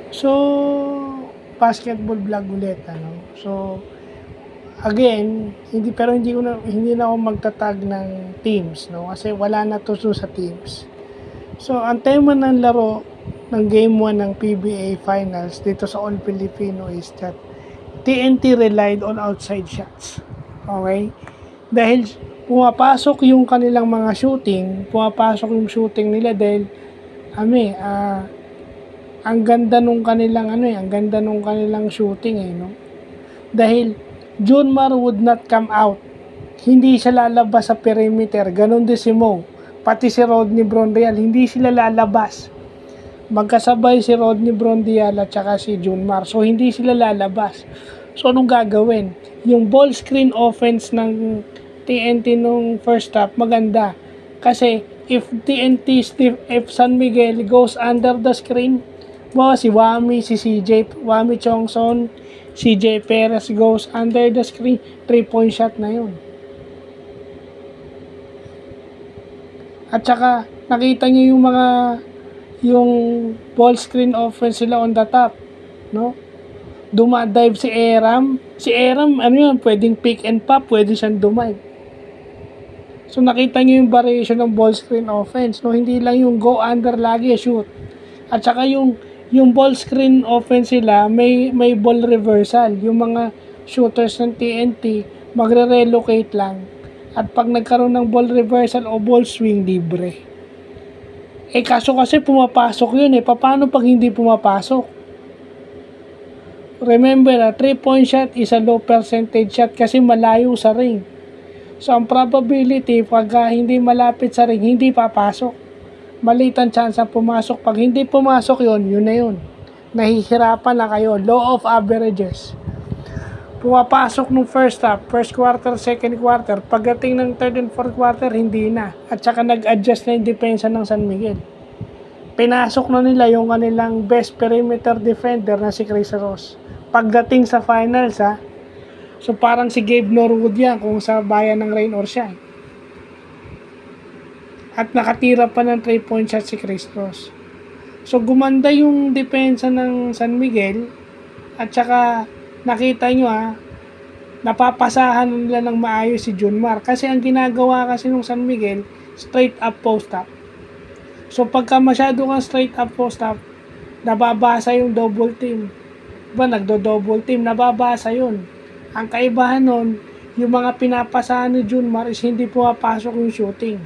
So, basketball vlog ulit, ano. So, again, hindi na ako magtatag ng teams, no? Kasi wala na to sa teams. So, ang tema ng laro ng Game 1 ng PBA Finals dito sa All Filipino is that TNT relied on outside shots. Okay? Dahil pumapasok yung shooting nila dahil ang ganda nung kanilang shooting no. Dahil Junmar would not come out. Hindi siya lalabas sa perimeter. Ganon din si Mo. Pati si Rodney Brondial, hindi sila lalabas. Magkasabay si Rodney Brondial at saka si Junmar. So, hindi sila lalabas. So, anong gagawin? Yung ball screen offense ng TNT nung first half, maganda. Kasi, if San Miguel goes under the screen, si Wami, si Wami Chongson, CJ Perez goes under the screen, 3-point shot na yun. At saka, nakita niyo yung ball screen offense sila on the top, no? Dumadive si Aram. Si Aram, pwedeng pick and pop, pwede siyang dumive. So, nakita niyo yung variation ng ball screen offense, no? Hindi lang yung go under lagi, shoot. At saka yung ball screen offense sila, may ball reversal. Yung mga shooters ng TNT, magre-relocate lang. At pag nagkaroon ng ball reversal o ball swing, libre. Kaso kasi pumapasok yun Paano pag hindi pumapasok? Remember, 3-point shot is a low percentage shot kasi malayo sa ring. So, ang probability pag hindi malapit sa ring, hindi papasok. Maliit ang chance pumasok. Pag hindi pumasok yun na yun. Nahihirapan na kayo. Law of averages. Pumapasok nung first half, first quarter, second quarter. Pagdating ng third and fourth quarter, hindi na. At saka nag-adjust na yung depensa ng San Miguel. Pinasok na nila yung kanilang best perimeter defender na si Chris Ross. Pagdating sa finals, so parang si Gabe Norwood yan kung sa bayan ng rain or shine. At nakatira pa ng 3-point shot si Chris Ross. So gumanda yung depensa ng San Miguel at saka nakita nyo napapasahan nila ng maayos si Junmar kasi ang ginagawa kasi ng San Miguel straight up post up. So pagka masyado kang straight up post up, nababasa yung double team. Nagdo-double team, nababasa yun. Ang kaibahan nun, yung mga pinapasahan ni Junmar is hindi pumapasok yung shooting.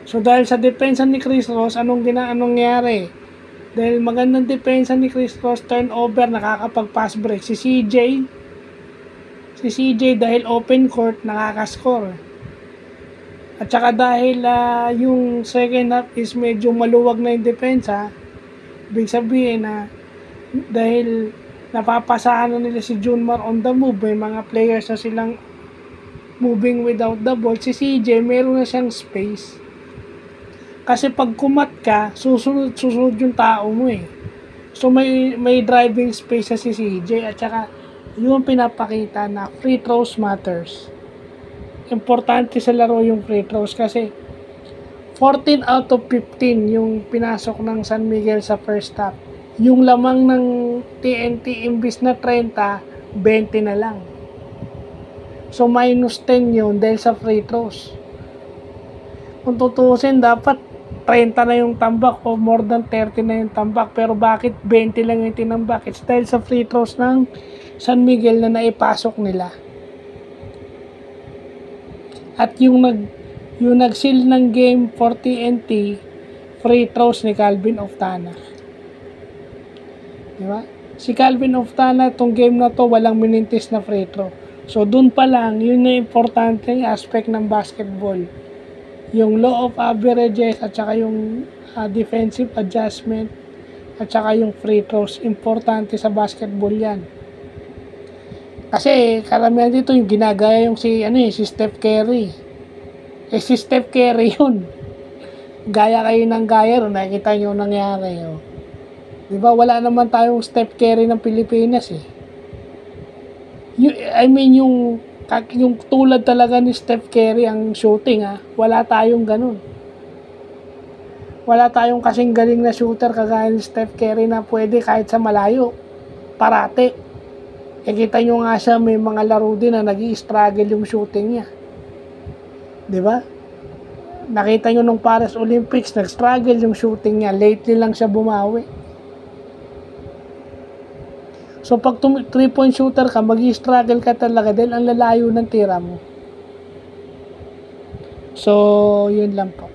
So dahil sa depensa ni Chris Ross, anong nangyari? Dahil magandang depensa ni Chris Ross, turnover, nakakapag-pass break. Si CJ dahil open court, nakakascore. At saka dahil yung second half is medyo maluwag na yung depensa, ibig sabihin dahil napapasahan na nila si Junmar on the move, may mga players na silang moving without the ball, si CJ meron na siyang space. Kasi pag kumat ka, susunod yung tao mo So may driving space na si CJ at saka yung pinapakita na free throws matters. Importante sa laro yung free throws kasi 14 out of 15 yung pinasok ng San Miguel sa first half. Yung lamang ng TNT imbis na 30, 20 na lang. So minus 10 yun dahil sa free throws. Kung tutusin, dapat 30 na yung tambak o more than 30 na yung tambak. Pero bakit 20 lang yung tinambak? It's dahil sa free throws ng San Miguel na naipasok nila. At yung nag-seal ng game for TNT, free throws ni Calvin Oftana. Diba? Si Calvin Oftana, tong game na to, walang minintis na free throw. So, dun pa lang, yun na importante aspect ng basketball. Yung law of averages at saka yung defensive adjustment at saka yung free throws, importante sa basketball yan. Kasi karamihan dito yung ginagaya yung si Steph Curry. Si Steph Curry yun. Gaya kayo ng gaya ron, nakikita nyo nangyari. Diba, wala naman tayong Steph Curry ng Pilipinas yung tulad talaga ni Steph Curry ang shooting wala tayong ganun. Wala tayong kasing galing na shooter kagaya ni Steph Curry na pwede kahit sa malayo. Parate. E kita nyo nga siya, may mga laro din na nag-i-struggle yung shooting niya. Di ba? Nakita nyo nung Paris Olympics, nag-struggle yung shooting niya. Lately lang siya bumawi. So pag 3-point shooter ka, mag-i-struggle ka talaga dahil ang lalayo ng tira mo. So, yun lang po.